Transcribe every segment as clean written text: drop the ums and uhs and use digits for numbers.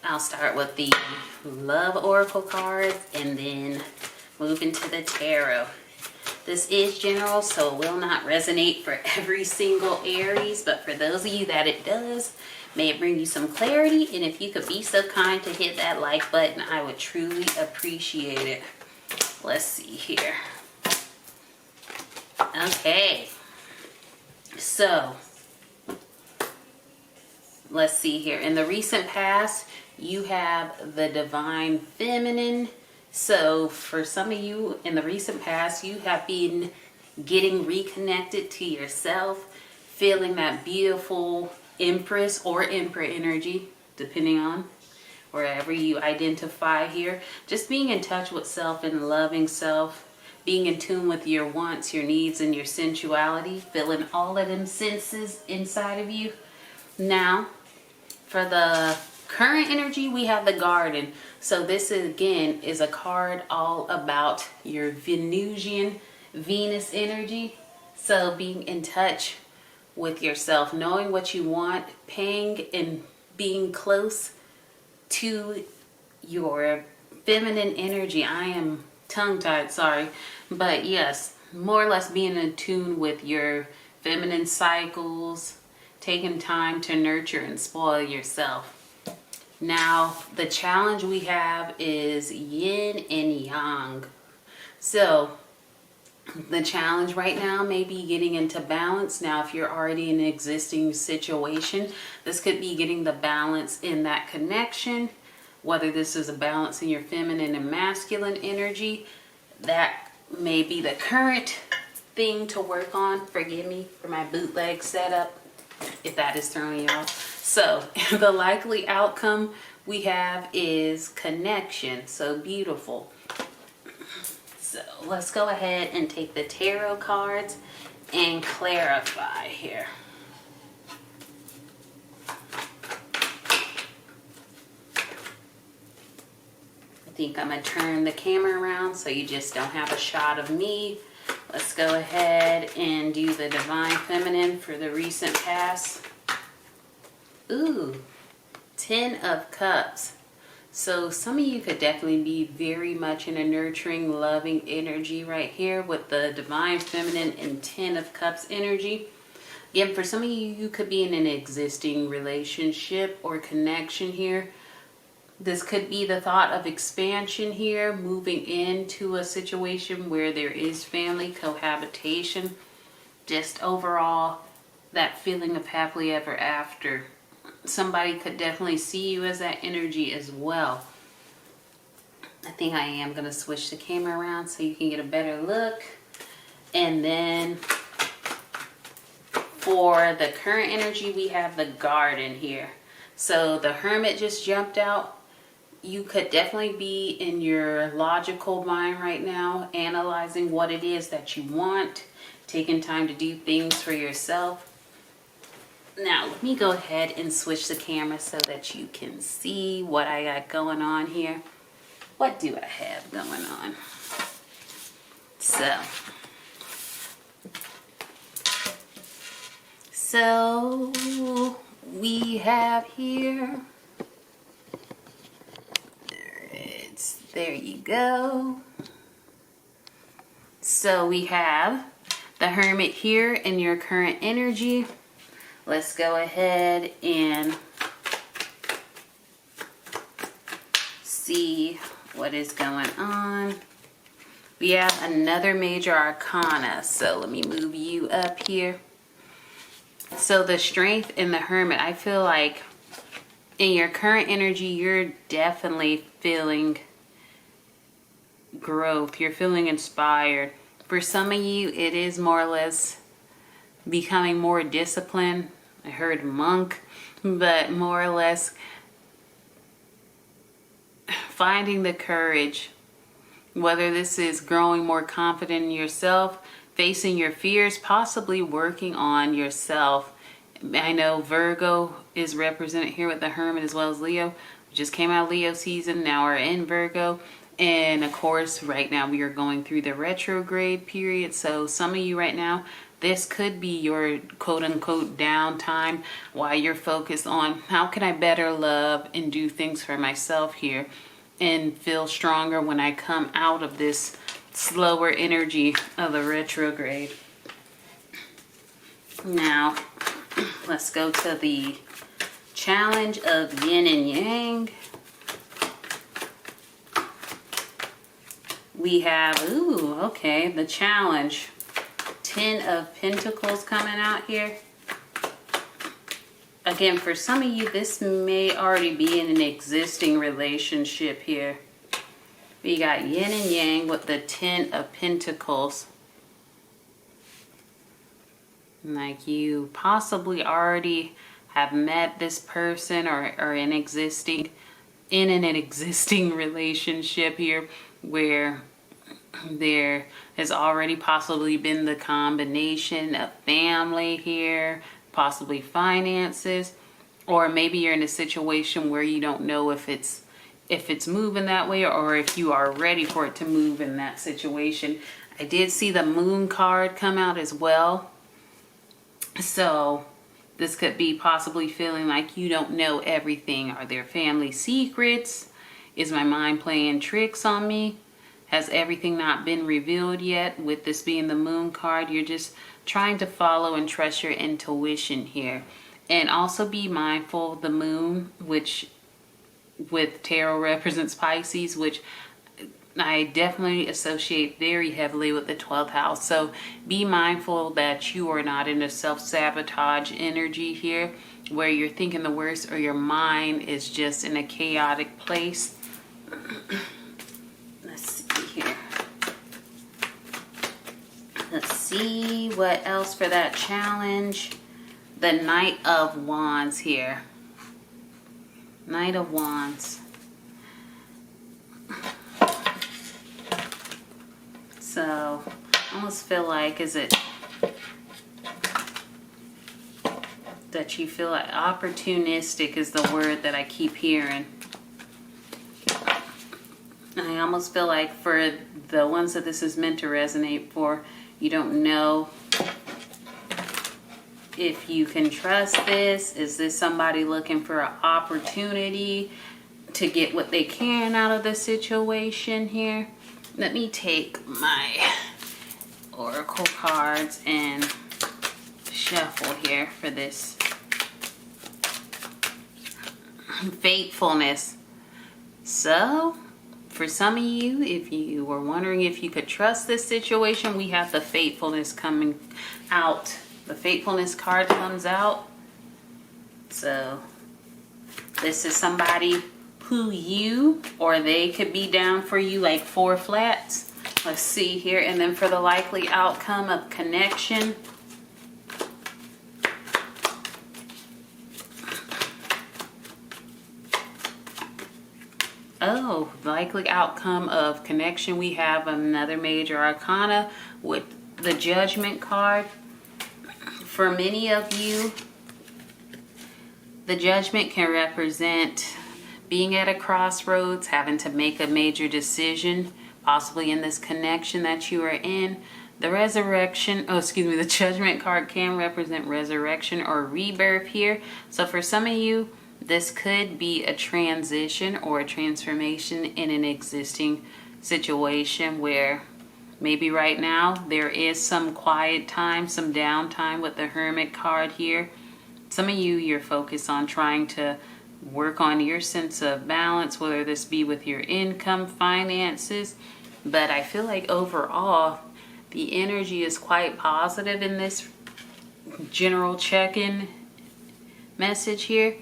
I'll start with the Love Oracle cards and then move into the Tarot. This is general, so it will not resonate for every single Aries, but for those of you that it does, may it bring you some clarity. And if you could be so kind to hit that like button, I would truly appreciate it. Let's see here. Okay. So, let's see here. In the recent past, you have the Divine Feminine. So for some of you in the recent past, you have been getting reconnected to yourself, feeling that beautiful Empress or Emperor energy, depending on wherever you identify here. Just being in touch with self and loving self, being in tune with your wants, your needs, and your sensuality, feeling all of them senses inside of you. Now, for the current energy, we have the Garden. So this is, again, is a card all about your Venusian Venus energy. So being in touch with yourself, knowing what you want, paying and being close to your feminine energy. I am tongue-tied, sorry. But yes, more or less being in tune with your feminine cycles, taking time to nurture and spoil yourself. Now, the challenge we have is Yin and Yang. So, the challenge right now may be getting into balance. Now, if you're already in an existing situation, this could be getting the balance in that connection. Whether this is a balance in your feminine and masculine energy, that may be the current thing to work on. Forgive me for my bootleg setup, if that is throwing you off. So the likely outcome we have is connection. So beautiful. So let's go ahead and take the tarot cards and clarify here. I think I'm going to turn the camera around so you just don't have a shot of me. Let's go ahead and do the Divine Feminine for the recent past. Ooh, 10 of Cups. So some of you could definitely be very much in a nurturing, loving energy right here with the Divine Feminine and 10 of Cups energy. Again, for some of you, you could be in an existing relationship or connection here. This could be the thought of expansion here, moving into a situation where there is family cohabitation. Just overall, that feeling of happily ever after. Somebody could definitely see you as that energy as well. I think I am going to switch the camera around so you can get a better look. And then for the current energy, we have the Garden here. So the Hermit just jumped out. You could definitely be in your logical mind right now, analyzing what it is that you want, taking time to do things for yourself. Now, let me go ahead and switch the camera so that you can see what I got going on here. What do I have going on? So we have here, there you go. So we have the Hermit here in your current energy. Let's go ahead and see what is going on. We have another major arcana. So let me move you up here. So the Strength in the Hermit, I feel like in your current energy, you're definitely feeling growth. You're feeling inspired. For some of you, it is more or less becoming more disciplined. I heard monk, but more or less finding the courage, whether this is growing more confident in yourself, facing your fears, possibly working on yourself. I know Virgo is represented here with the Hermit as well as Leo. We just came out of Leo season, now we're in Virgo. And of course, right now we are going through the retrograde period. So some of you right now this could be your quote-unquote downtime while you're focused on how can I better love and do things for myself here and feel stronger when I come out of this slower energy of the retrograde. Now, let's go to the challenge of Yin and Yang. We have, ooh, okay, the challenge. 10 of Pentacles coming out here. Again, for some of you, this may already be in an existing relationship here. We got Yin and Yang with the 10 of Pentacles. Like you possibly already have met this person or in an existing relationship here where there has already possibly been the combination of family here, possibly finances, or maybe you're in a situation where you don't know if it's moving that way or if you are ready for it to move in that situation. I did see the Moon card come out as well. So this could be possibly feeling like you don't know everything. Are there family secrets? Is my mind playing tricks on me? Has everything not been revealed yet? With this being the Moon card, you're just trying to follow and trust your intuition here. And also be mindful, the Moon, which with tarot represents Pisces, which I definitely associate very heavily with the 12th house. So be mindful that you are not in a self-sabotage energy here where you're thinking the worst or your mind is just in a chaotic place. Let's see here. Let's see what else for that challenge. The Knight of Wands here. Knight of Wands. So, I almost feel like, is it that you feel like opportunistic is the word that I keep hearing. I almost feel like for the ones that this is meant to resonate for, you don't know if you can trust this. Is this somebody looking for an opportunity to get what they can out of the situation here? Let me take my oracle cards and shuffle here for this. Faithfulness. So, for some of you, if you were wondering if you could trust this situation, we have the faithfulness coming out. The faithfulness card comes out. So, this is somebody who you or they could be down for you like 4 flats. Let's see here. And then for the likely outcome of connection. Oh, likely outcome of connection. We have another major arcana with the Judgment card. For many of you, the Judgment can represent being at a crossroads, having to make a major decision, possibly in this connection that you are in. The resurrection, the Judgment card can represent resurrection or rebirth here. So for some of you, this could be a transition or a transformation in an existing situation where maybe right now there is some quiet time, some downtime with the Hermit card here. Some of you, you're focused on trying to work on your sense of balance, whether this be with your income, finances. But I feel like overall, the energy is quite positive in this general check-in message here.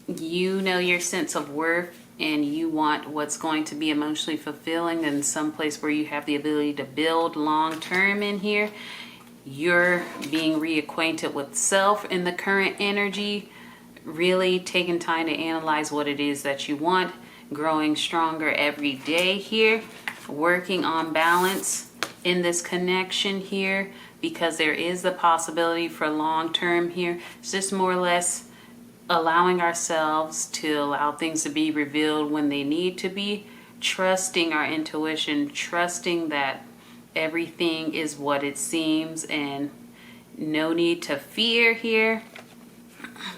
You know your sense of worth and you want what's going to be emotionally fulfilling and someplace where you have the ability to build long-term in here. You're being reacquainted with self in the current energy, really taking time to analyze what it is that you want, growing stronger every day here, working on balance in this connection here because there is the possibility for long-term here. It's just more or less allowing ourselves to allow things to be revealed when they need to be, trusting our intuition, trusting that everything is what it seems, and No need to fear here.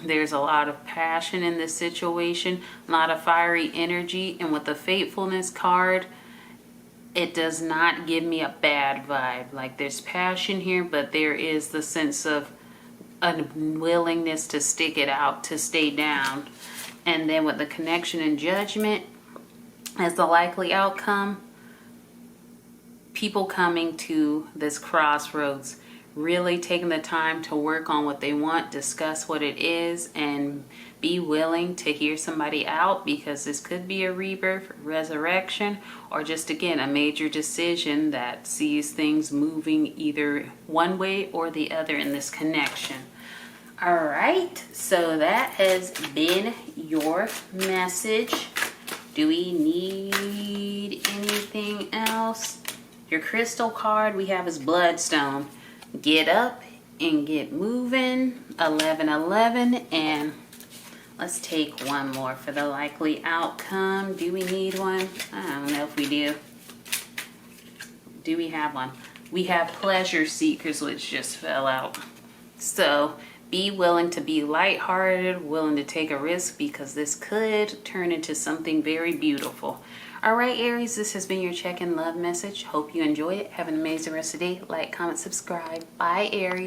There's a lot of passion in this situation, a lot of fiery energy, and with the faithfulness card, it does not give me a bad vibe. Like, there's passion here, but there is the sense of unwillingness to stick it out, to stay down. And then with the connection and judgment as the likely outcome, people coming to this crossroads, really taking the time to work on what they want, discuss what it is, and be willing to hear somebody out, because this could be a rebirth, resurrection, or just, again, a major decision that sees things moving either one way or the other in this connection. All right, so that has been your message. Do we need anything else? Your crystal card we have is Bloodstone. Get up and get moving. 1111. And let's take one more for the likely outcome. Do we need one? I don't know if we do. Do we have one? We have Pleasure Seekers, which just fell out. So be willing to be lighthearted, willing to take a risk, because this could turn into something very beautiful. All right, Aries, this has been your check-in love message. Hope you enjoy it. Have an amazing rest of the day. Like, comment, subscribe. Bye, Aries.